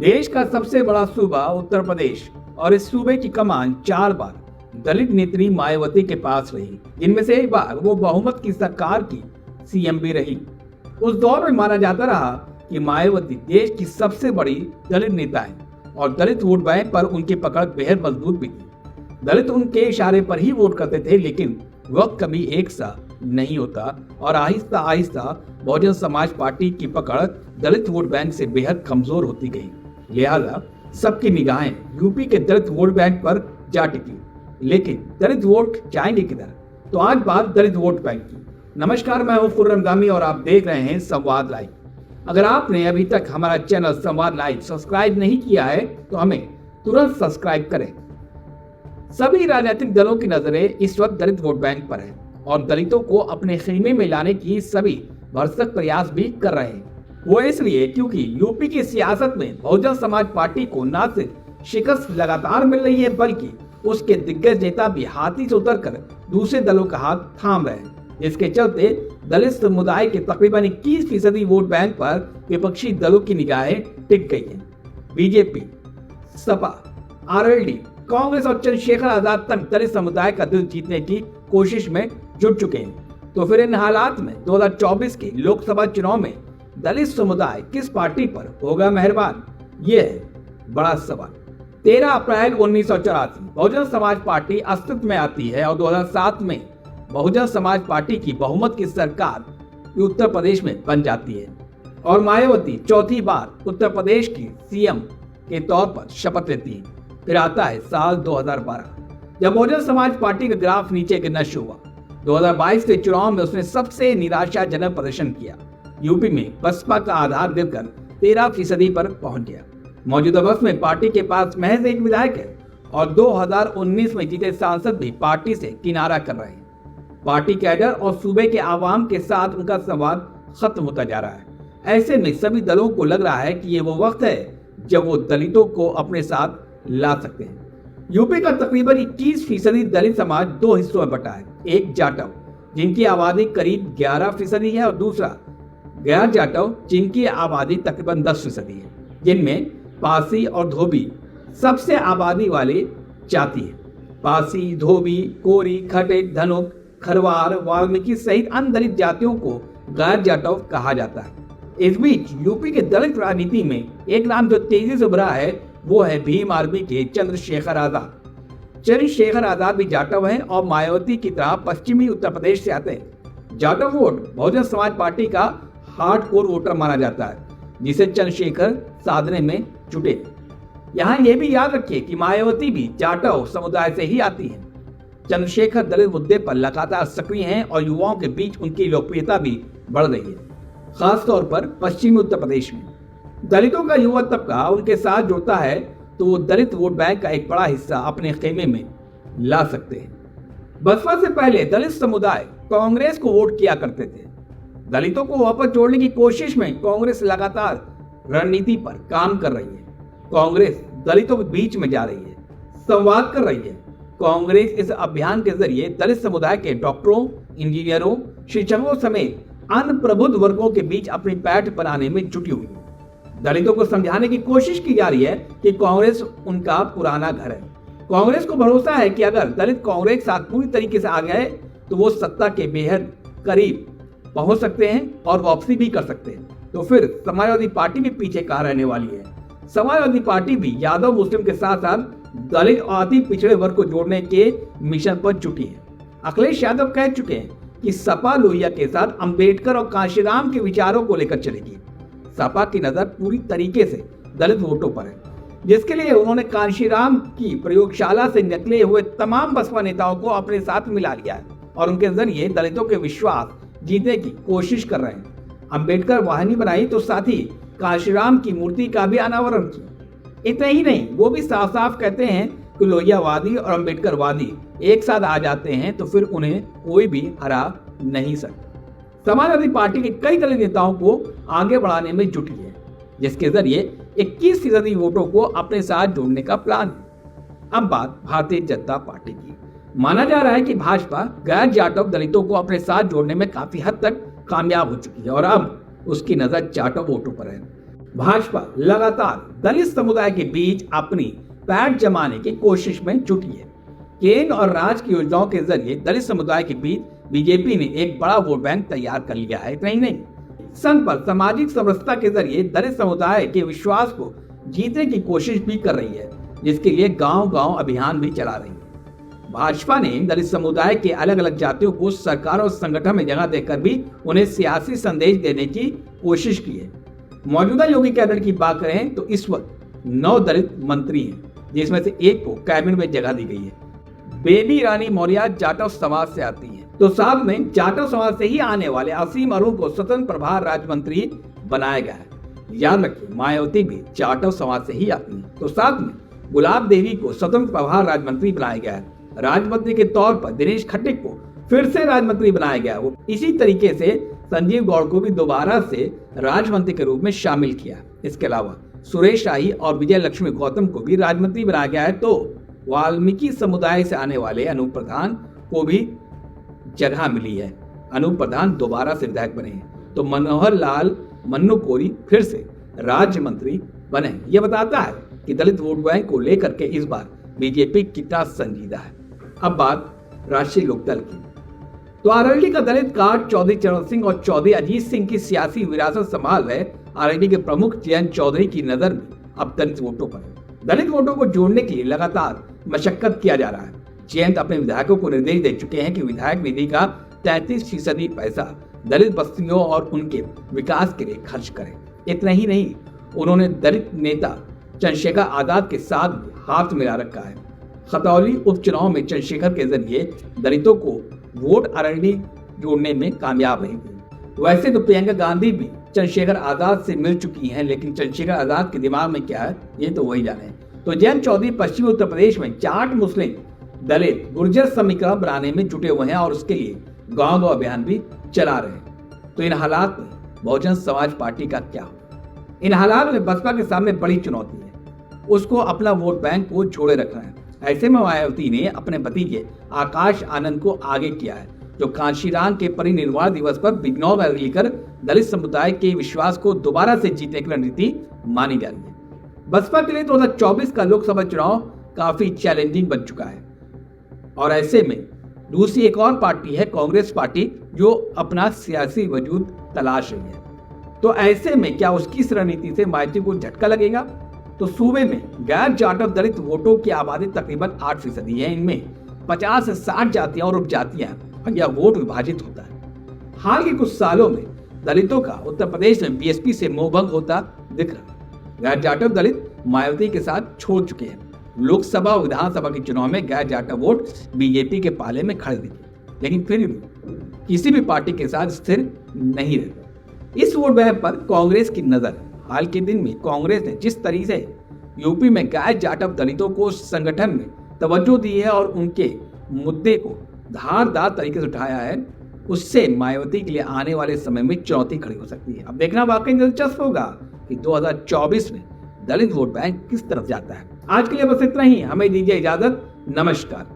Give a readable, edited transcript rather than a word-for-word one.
देश का सबसे बड़ा सूबा उत्तर प्रदेश और इस सूबे की कमान 4 बार दलित नेत्री मायावती के पास रही, जिनमें से एक बार वो बहुमत की सरकार की सीएम भी रही। उस दौर में माना जाता रहा कि मायावती देश की सबसे बड़ी दलित नेता है और दलित वोट बैंक पर उनकी पकड़ बेहद मजबूत भी थी। दलित उनके इशारे पर ही वोट करते थे, लेकिन वक्त कभी एक सा नहीं होता और आहिस्ता आहिस्ता बहुजन समाज पार्टी की पकड़ दलित वोट बैंक से बेहद कमजोर होती गई। लिहाजा सबकी निगाहें यूपी के दलित वोट बैंक पर जा टिकी, लेकिन दलित वोट जाएंगे किधर? तो आज बात दलित वोट बैंक की। नमस्कार, मैं हूं खुर्रम गामी और आप देख रहे हैं संवाद लाइव। अगर आपने अभी तक हमारा चैनल संवाद लाइव सब्सक्राइब नहीं किया है तो हमें तुरंत सब्सक्राइब करें। सभी राजनीतिक दलों की नजरें इस वक्त दलित वोट बैंक पर है और दलितों को अपने खेमे में लाने की सभी भरसक प्रयास भी कर रहे हैं। वो इसलिए क्योंकि यूपी की सियासत में बहुजन समाज पार्टी को न सिर्फ शिकस्त लगातार मिल रही है, बल्कि उसके दिग्गज नेता भी हाथी से उतरकर दूसरे दलों का हाथ थाम रहे हैं। इसके चलते दलित समुदाय के तकरीबन 21% वोट बैंक पर विपक्षी दलों की निगाहें टिक गई हैं। बीजेपी, सपा, आरएलडी, कांग्रेस और चंद्रशेखर आजाद तक दलित समुदाय का दिल जीतने की कोशिश में जुट चुके हैं। तो फिर इन हालात में 2024 के लोकसभा चुनाव में दलित समुदाय किस पार्टी पर होगा मेहरबान? ये है बड़ा सवाल। 13 अप्रैल 1984 बहुजन समाज पार्टी अस्तित्व में आती है और 2007 में बहुजन समाज पार्टी की बहुमत की सरकार उत्तर प्रदेश में बन जाती है और मायावती चौथी बार उत्तर प्रदेश की सीएम के तौर पर शपथ लेती है। फिर आता है साल 2012, जब बहुजन समाज पार्टी का ग्राफ नीचे गिरना शुरू हुआ। 2022 के चुनाव में उसने सबसे निराशाजनक प्रदर्शन किया। यूपी में बसपा का आधार गिरकर 13% पर पहुंच गया। मौजूदा वक्त में पार्टी के पास महज एक विधायक है और 2019 में जीते सांसद भी पार्टी से किनारा कर रहे हैं। पार्टी कैडर और सूबे के आवाम के साथ उनका संवाद खत्म होता जा रहा है। ऐसे में सभी दलों को लग रहा है कि ये वो वक्त है जब वो दलितों को अपने साथ ला सकते हैं। यूपी का तकरीबन 21% दलित समाज दो हिस्सों में बटा है। एक जाटव, जिनकी आबादी करीब 11% है, और दूसरा गैर जाटव, जिनकी आबादी तकरीबन 10% है, जिनमें पासी और धोबी सबसे आबादी वाले जाति है। पासी, धोबी, कोरी, खटेक, धनुक, खरवार, वाल्मीकि सहित अन्य दलित जातियों को गैर जाटव कहा जाता है। इस बीच यूपी के दलित राजनीति में एक नाम जो तेजी से उभरा है वो है भीम आर्मी के चंद्रशेखर आजाद। चंद्रशेखर आजाद भी जाटव हैं और मायावती की तरह पश्चिमी उत्तर प्रदेश से आते हैं। जाटव वोट बहुजन समाज पार्टी का हार्डकोर वोटर माना जाता है, जिसे चंद्रशेखर साधने में जुटे। यहाँ ये भी याद रखिए कि मायावती भी जाटव समुदाय से ही आती है। चंद्रशेखर दलित मुद्दे पर लगातार सक्रिय हैं और युवाओं के बीच उनकी लोकप्रियता भी बढ़ रही है, खासतौर पर पश्चिमी उत्तर प्रदेश में। दलितों का युवा तबका उनके साथ जुड़ता है तो वो दलित वोट बैंक का एक बड़ा हिस्सा अपने खेमे में ला सकते हैं। बसपा से पहले दलित समुदाय कांग्रेस को वोट किया करते थे। दलितों को वापस जोड़ने की कोशिश में कांग्रेस लगातार रणनीति पर काम कर रही है। कांग्रेस दलितों के बीच में जा रही है, संवाद कर रही है। कांग्रेस इस अभियान के जरिए दलित समुदाय के डॉक्टरों, इंजीनियरों, शिक्षकों समेत अन्य प्रबुद्ध वर्गों के बीच अपनी पैठ बनाने में जुटी हुई है। दलितों को समझाने की कोशिश की जा रही है कि कांग्रेस उनका पुराना घर है। कांग्रेस को भरोसा है कि अगर दलित कांग्रेस के साथ पूरी तरीके से आ गए तो वो सत्ता के बेहद करीब पहुंच सकते हैं और वापसी भी कर सकते हैं। तो फिर समाजवादी पार्टी भी पीछे कहाँ रहने वाली है? समाजवादी पार्टी भी यादव मुस्लिम के साथ साथ दलित और अति पिछड़े वर्ग को जोड़ने के मिशन पर जुटी है। अखिलेश यादव कह चुके हैं कि सपा लोहिया के साथ अंबेडकर और कांशीराम के विचारों को लेकर चलेगी। सपा की नजर पूरी तरीके से दलित वोटों पर है, जिसके लिए उन्होंने कांशीराम की प्रयोगशाला से निकले हुए तमाम बसपा नेताओं को अपने साथ मिला लिया है और उनके जरिए दलितों के विश्वास जीतने की कोशिश कर रहे हैं। अंबेडकर वाहिनी बनाई तो साथ ही कांशीराम की मूर्ति का भी अनावरण किया। इतना ही नहीं, वो भी साफ साफ कहते हैं कि लोहियावादी और अंबेडकरवादी एक साथ आ जाते हैं तो फिर उन्हें कोई भी हरा नहीं सकता। समाजवादी पार्टी के कई दलित नेताओं को आगे बढ़ाने में जुटी है, जिसके जरिए 21% वोटों को अपने साथ जोड़ने का प्लान है। अब बात भारतीय जनता पार्टी की। माना जा रहा है कि भाजपा गैर जाटव दलितों को अपने साथ जोड़ने में काफी हद तक कामयाब हो चुकी है और अब उसकी नजर जाटव वोटों पर है। भाजपा लगातार दलित समुदाय के बीच अपनी पैठ जमाने की कोशिश में जुटी है। केंद्र और राज्य की योजनाओं के जरिए दलित समुदाय के बीच बीजेपी ने एक बड़ा वोट बैंक तैयार कर लिया है। इतना ही नहीं, संघ पर सामाजिक समरसता के जरिए दलित समुदाय के विश्वास को जीतने की कोशिश भी कर रही है, जिसके लिए गांव-गांव अभियान भी चला रही है। भाजपा ने दलित समुदाय के अलग अलग जातियों को सरकार और संगठन में जगह देकर भी उन्हें सियासी संदेश देने की कोशिश की है। मौजूदा योगी कैबिनेट की बात करें तो इस वक्त 9 दलित मंत्री हैं, जिसमें से एक को कैबिनेट में जगह दी गई है। बेबी रानी मौर्य जाटव समाज से आती है, तो साथ में जाटव समाज से ही आने वाले असीम अरुण को स्वतंत्र प्रभार राज्य मंत्री बनाया गया है। याद रखिए, मायावती भी जाटव समाज से ही आती है, तो साथ में गुलाब देवी को स्वतंत्र प्रभार राज्य मंत्री बनाया गया है। राज्य मंत्री के तौर पर दिनेश खट्टिक को फिर से राज्य मंत्री बनाया गया। वो इसी तरीके से संजीव गौड़ को भी दोबारा से राज्य मंत्री के रूप में शामिल किया। इसके अलावा सुरेश शाही और विजय लक्ष्मी गौतम को भी राज्य मंत्री बनाया गया है। तो वाल्मीकि समुदाय से आने वाले अनूप प्रधान को भी जगह मिली है। अनूप प्रधान दोबारा से विधायक बने हैं। तो मनोहर लाल मन्नू कोरी फिर से राज्य मंत्री बने। यह बताता है कि दलित वोट बैंक को लेकर के इस बार बीजेपी कितना संजीदा है। अब बात राष्ट्रीय लोकदल की, तो आरएलडी का दलित कार्ड चौधरी चरण सिंह और चौधरी अजीत सिंह की सियासी विरासत संभाल रहे आरएलडी के प्रमुख जयंत चौधरी की नजर में अब दलित वोटों पर है। दलित वोटों को जोड़ने के लिए लगातार मशक्कत किया जा रहा है। जयंत अपने विधायकों को निर्देश दे चुके हैं कि विधायक निधि का 33% पैसा दलित बस्तियों और उनके विकास के लिए खर्च करें। इतना ही नहीं, उन्होंने दलित नेता चंद्रशेखर आजाद के साथ हाथ मिला रखा है। खतौली उपचुनाव में चंद्रशेखर के जरिए दलितों को वोट आरएलडी जोड़ने में कामयाब रही थी। वैसे तो प्रियंका गांधी भी चंद्रशेखर आजाद से मिल चुकी हैं, लेकिन चंद्रशेखर आजाद के दिमाग में क्या है ये तो वही जाने। तो जयंत चौधरी पश्चिमी उत्तर प्रदेश में जाट मुस्लिम दलित गुर्जर समीकरण बनाने में जुटे हुए हैं और उसके लिए गांव गांव अभियान भी चला रहे हैं। तो इन हालात में बहुजन समाज पार्टी का क्या होगा? इन हालात में बसपा के सामने बड़ी चुनौती है, उसको अपना वोट बैंक को जोड़े रखना है। ऐसे में मायावती ने अपने भतीजे आकाश आनंद को आगे किया है, जो कांशीराम के परिनिर्वाण दिवस पर बिजनौर रैली कर दलित समुदाय के विश्वास को दोबारा से जीतने की रणनीति मानी जा रही है। बसपा के लिए 2024 का लोकसभा चुनाव काफी चैलेंजिंग बन चुका है और ऐसे में दूसरी एक और पार्टी है कांग्रेस पार्टी, जो अपना सियासी वजूद तलाश रही है। तो ऐसे में क्या उसकी इस रणनीति से मायावती को झटका लगेगा? तो सूबे में गैर जाटव दलित वोटों की आबादी तकरीबन 8% है। इनमें 50 से 60 जातियां और उपजातियां और यह वोट विभाजित होता है। हाल के कुछ सालों में दलितों का उत्तर प्रदेश में बीएसपी से मोहभंग होता दिख रहा है। गैर जाटव दलित मायावती के साथ छोड़ चुके हैं। लोकसभा और विधानसभा के चुनाव में गैर जाटव वोट बीजेपी के पाले में खड़े दिखे, लेकिन फिर भी किसी भी पार्टी के साथ स्थिर नहीं रहते। इस वोट बैंक पर कांग्रेस की नजर है। हाल के दिन में कांग्रेस ने जिस तरीके से यूपी में गैर जाटव दलितों को संगठन में तवज्जो दी है और उनके मुद्दे को धारदार तरीके से उठाया है, उससे मायावती के लिए आने वाले समय में चुनौती खड़ी हो सकती है। अब देखना वाकई दिलचस्प होगा कि 2024 में दलित वोट बैंक किस तरफ जाता है। आज के लिए बस इतना ही। हमें दीजिए इजाजत। नमस्कार।